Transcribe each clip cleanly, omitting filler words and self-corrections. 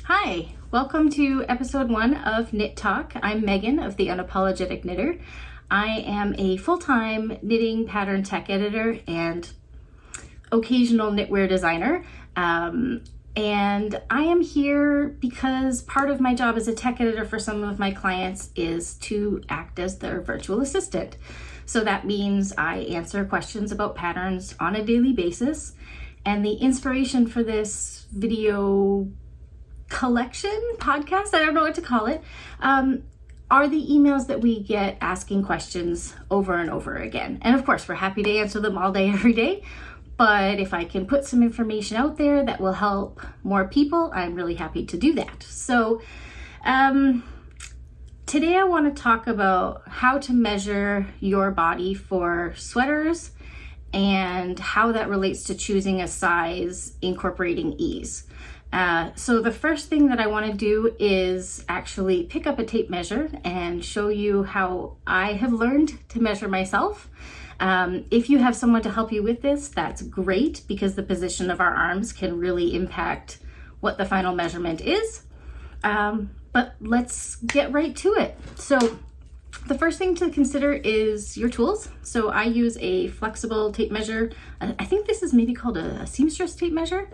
Hi, welcome to episode 1 of Knit Talk. I'm Megan of the Unapologetic Knitter. I am a full-time knitting pattern tech editor and occasional knitwear designer. And I am here because part of my job as a tech editor for some of my clients is to act as their virtual assistant. So that means I answer questions about patterns on a daily basis. And the inspiration for this video collection, podcast, I don't know what to call it, are the emails that we get asking questions over and over again. And of course, we're happy to answer them all day, every day. But if I can put some information out there that will help more people, I'm really happy to do that. So today I want to talk about how to measure your body for sweaters and how that relates to choosing a size incorporating ease. So the first thing that I want to do is actually pick up a tape measure and show you how I have learned to measure myself. If you have someone to help you with this, that's great, because the position of our arms can really impact what the final measurement is. But let's get right to it. So the first thing to consider is your tools. So I use a flexible tape measure. I think this is maybe called a seamstress tape measure.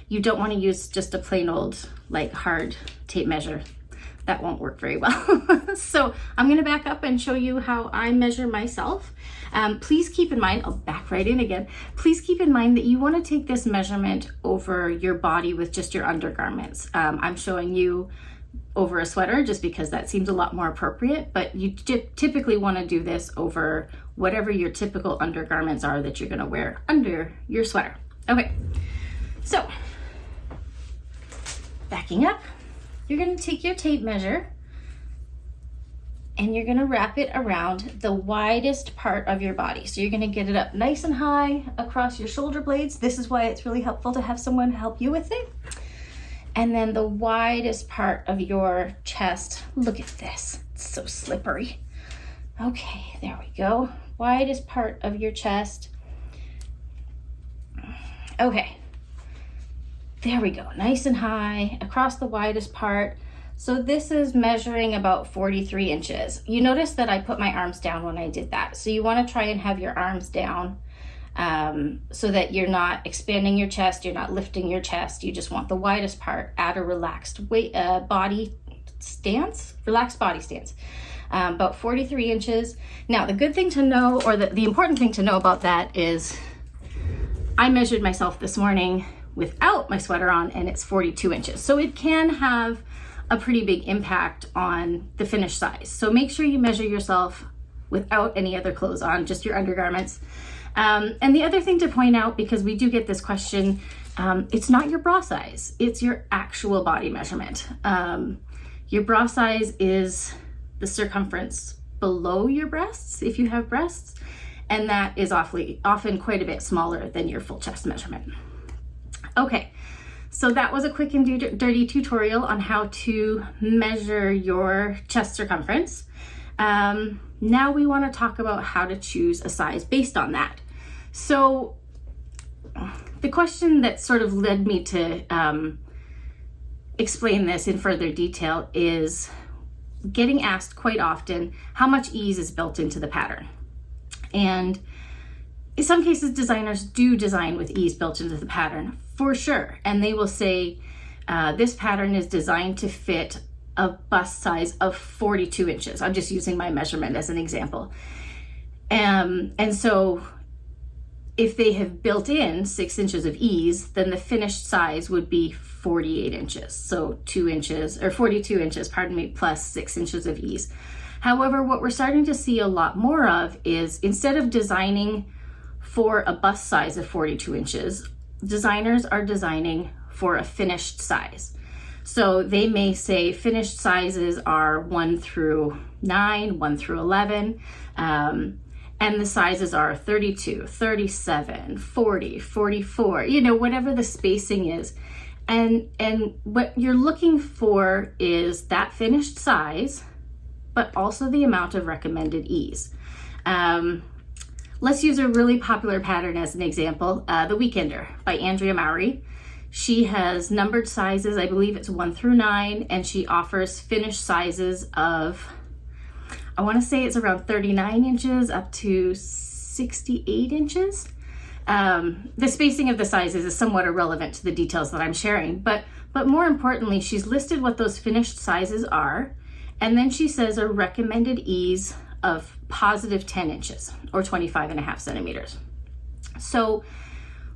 You don't want to use just a plain old, like, hard tape measure. That won't work very well. So I'm going to back up and show you how I measure myself. Please keep in mind, I'll back right in again. Please keep in mind that you want to take this measurement over your body with just your undergarments. I'm showing you over a sweater just because that seems a lot more appropriate, but you typically want to do this over whatever your typical undergarments are that you're going to wear under your sweater. Okay, so backing up, you're going to take your tape measure and you're going to wrap it around the widest part of your body. So you're going to get it up nice and high across your shoulder blades. This is why it's really helpful to have someone help you with it. And then the widest part of your chest. Look at this, it's so slippery. Okay, there we go. Widest part of your chest. Okay, there we go, nice and high across the widest part. So this is measuring about 43 inches. You notice that I put my arms down when I did that. So you want to try and have your arms down so that you're not expanding your chest, you're not lifting your chest. You just want the widest part at a relaxed body stance, about 43 inches. Now, the good thing to know, or the important thing to know about that is I measured myself this morning without my sweater on and it's 42 inches. So it can have a pretty big impact on the finished size. So make sure you measure yourself without any other clothes on, just your undergarments. And the other thing to point out, because we do get this question, it's not your bra size, it's your actual body measurement. Your bra size is the circumference below your breasts, if you have breasts, and that is often quite a bit smaller than your full chest measurement. Okay, so that was a quick and dirty tutorial on how to measure your chest circumference. Now we want to talk about how to choose a size based on that. So the question that sort of led me to explain this in further detail is getting asked quite often how much ease is built into the pattern. And in some cases, designers do design with ease built into the pattern, for sure. And they will say, this pattern is designed to fit a bust size of 42 inches. I'm just using my measurement as an example. And so if they have built in 6 inches of ease, then the finished size would be 48 inches. So 2 inches, or 42 inches, pardon me, plus 6 inches of ease. However, what we're starting to see a lot more of is, instead of designing for a bust size of 42 inches, designers are designing for a finished size. So they may say finished sizes are 1 through 9, 1 through 11, and the sizes are 32, 37, 40, 44, whatever the spacing is. And what you're looking for is that finished size, but also the amount of recommended ease. Let's use a really popular pattern as an example, The Weekender by Andrea Mowry. She has numbered sizes, I believe it's 1 through 9, and she offers finished sizes of, I want to say it's around 39 inches up to 68 inches. The spacing of the sizes is somewhat irrelevant to the details that I'm sharing, but more importantly, she's listed what those finished sizes are, and then she says a recommended ease of positive 10 inches or 25.5 centimeters. So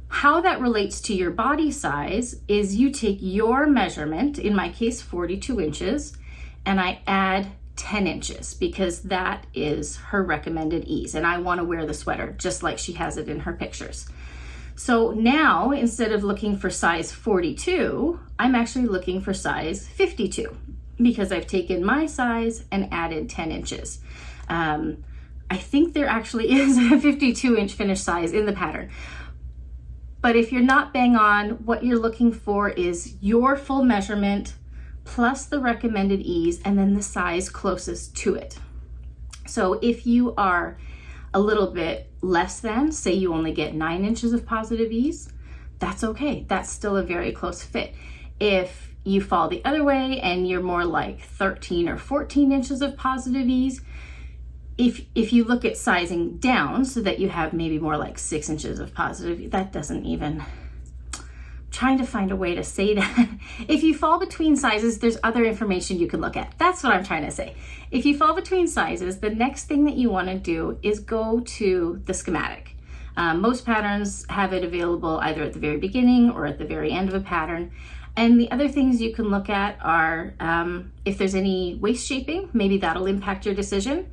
how that relates to your body size is you take your measurement, in my case 42 inches, and I add 10 inches because that is her recommended ease, and I want to wear the sweater just like she has it in her pictures. So now, instead of looking for size 42, I'm actually looking for size 52 because I've taken my size and added 10 inches. I think there actually is a 52 inch finished size in the pattern. But if you're not bang on, what you're looking for is your full measurement plus the recommended ease and then the size closest to it. So if you are a little bit less than, say you only get 9 inches of positive ease, that's okay. That's still a very close fit. If you fall the other way and you're more like 13 or 14 inches of positive ease, if you look at sizing down so that you have maybe more like 6 inches of positive, that doesn't even, trying to find a way to say that. If you fall between sizes, there's other information you can look at. That's what I'm trying to say. If you fall between sizes, the next thing that you want to do is go to the schematic. Most patterns have it available either at the very beginning or at the very end of a pattern. And the other things you can look at are if there's any waist shaping, maybe that'll impact your decision.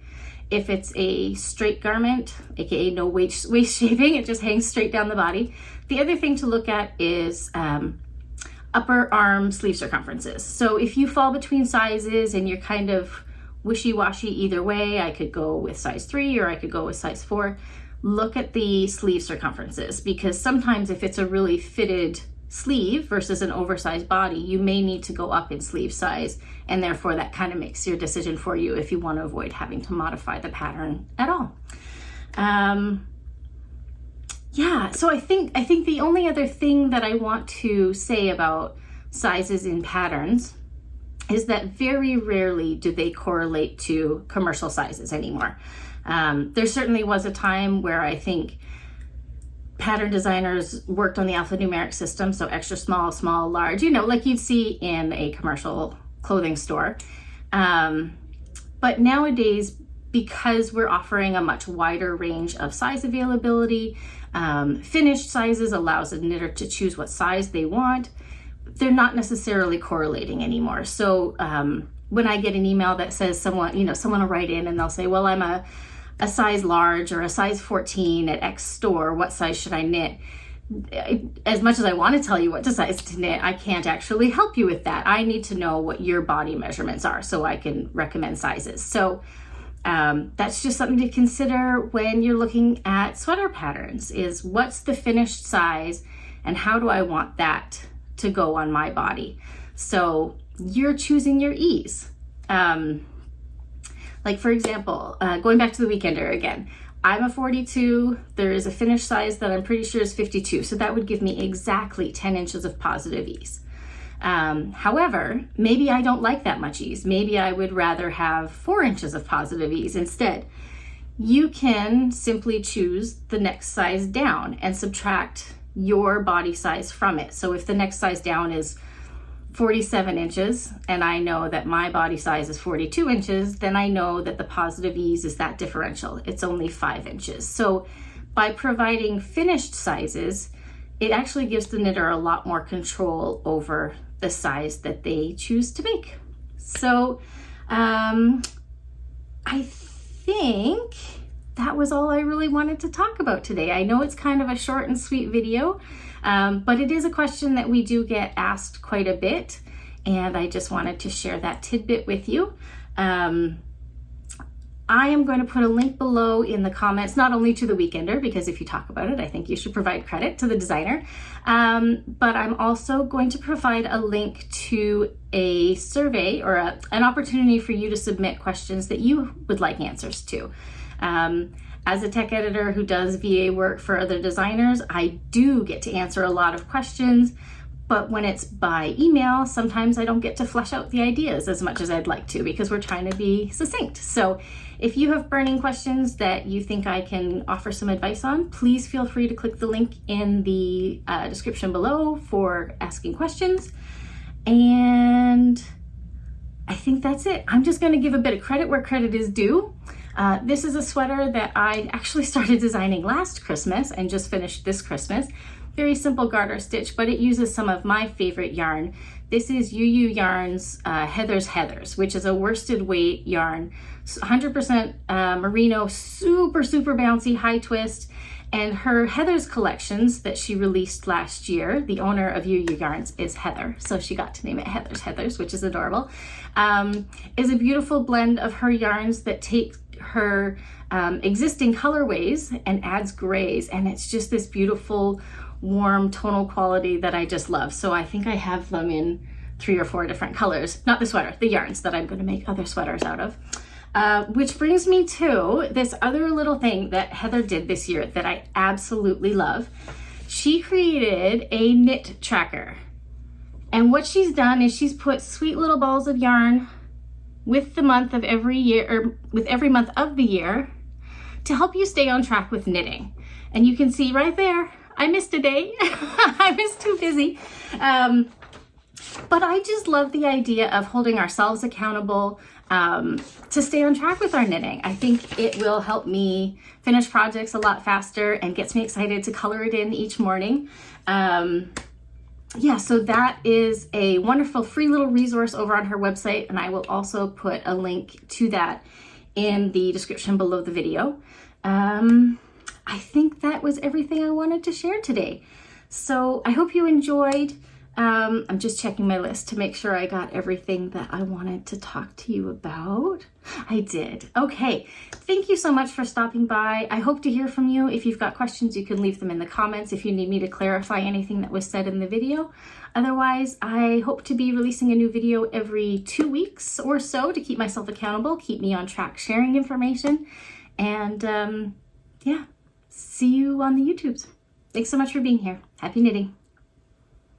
If it's a straight garment, aka no waist shaping, it just hangs straight down the body. The other thing to look at is upper arm sleeve circumferences. So if you fall between sizes and you're kind of wishy-washy either way, I could go with size 3 or I could go with size 4, look at the sleeve circumferences, because sometimes if it's a really fitted sleeve versus an oversized body, you may need to go up in sleeve size, and therefore that kind of makes your decision for you if you want to avoid having to modify the pattern at all. Yeah, so I think the only other thing that I want to say about sizes in patterns is that very rarely do they correlate to commercial sizes anymore. There certainly was a time where I think pattern designers worked on the alphanumeric system, so extra small, small, large, you know, like you'd see in a commercial clothing store. But nowadays, because we're offering a much wider range of size availability, finished sizes allows a knitter to choose what size they want. They're not necessarily correlating anymore. So when I get an email that says someone will write in and they'll say, well, I'm a size large or a size 14 at X store, what size should I knit? As much as I want to tell you what size to knit, I can't actually help you with that. I need to know what your body measurements are so I can recommend sizes. So that's just something to consider when you're looking at sweater patterns, is what's the finished size and how do I want that to go on my body? So you're choosing your ease. Like for example, going back to the weekender again, I'm a 42, there is a finished size that I'm pretty sure is 52, so that would give me exactly 10 inches of positive ease. However, maybe I don't like that much ease. Maybe I would rather have 4 inches of positive ease instead. You can simply choose the next size down and subtract your body size from it. So if the next size down is 47 inches and I know that my body size is 42 inches, then I know that the positive ease is that differential. It's only 5 inches. So by providing finished sizes, it actually gives the knitter a lot more control over the size that they choose to make. So I think that was all I really wanted to talk about today. I know it's kind of a short and sweet video, but it is a question that we do get asked quite a bit, and I just wanted to share that tidbit with you. I am going to put a link below in the comments, not only to the weekender, because if you talk about it, I think you should provide credit to the designer, but I'm also going to provide a link to a survey or an opportunity for you to submit questions that you would like answers to. As a tech editor who does VA work for other designers, I do get to answer a lot of questions, But when it's by email, sometimes I don't get to flesh out the ideas as much as I'd like to because we're trying to be succinct. So if you have burning questions that you think I can offer some advice on, please feel free to click the link in the description below for asking questions. And I think that's it. I'm just going to give a bit of credit where credit is due. This is a sweater that I actually started designing last Christmas and just finished this Christmas. Very simple garter stitch, but it uses some of my favorite yarn. This is Ewe Ewe Yarns Heathers, which is a worsted weight yarn, 100% merino, super bouncy, high twist. And her Heathers collections that she released last year, the owner of Ewe Ewe Yarns is Heather, so she got to name it Heathers, which is adorable, is a beautiful blend of her yarns that take her existing colorways and adds grays, and it's just this beautiful, warm tonal quality that I just love. So I think I have them in 3 or 4 different colors, not the sweater, the yarns that I'm going to make other sweaters out of. Which brings me to this other little thing that Heather did this year that I absolutely love. She created a knit tracker. And what she's done is she's put sweet little balls of yarn with the month of every year, or with every month of the year, to help you stay on track with knitting. And you can see right there, I missed a day. I was too busy. But I just love the idea of holding ourselves accountable to stay on track with our knitting. I think it will help me finish projects a lot faster and gets me excited to color it in each morning. Yeah, so that is a wonderful free little resource over on her website, and I will also put a link to that in the description below the video. I think that was everything I wanted to share today. So I hope you enjoyed. I'm just checking my list to make sure I got everything that I wanted to talk to you about. I did. Okay. Thank you so much for stopping by. I hope to hear from you. If you've got questions, you can leave them in the comments if you need me to clarify anything that was said in the video. Otherwise, I hope to be releasing a new video every 2 weeks or so to keep myself accountable, keep me on track sharing information. And yeah, see you on the YouTubes. Thanks so much for being here. Happy knitting.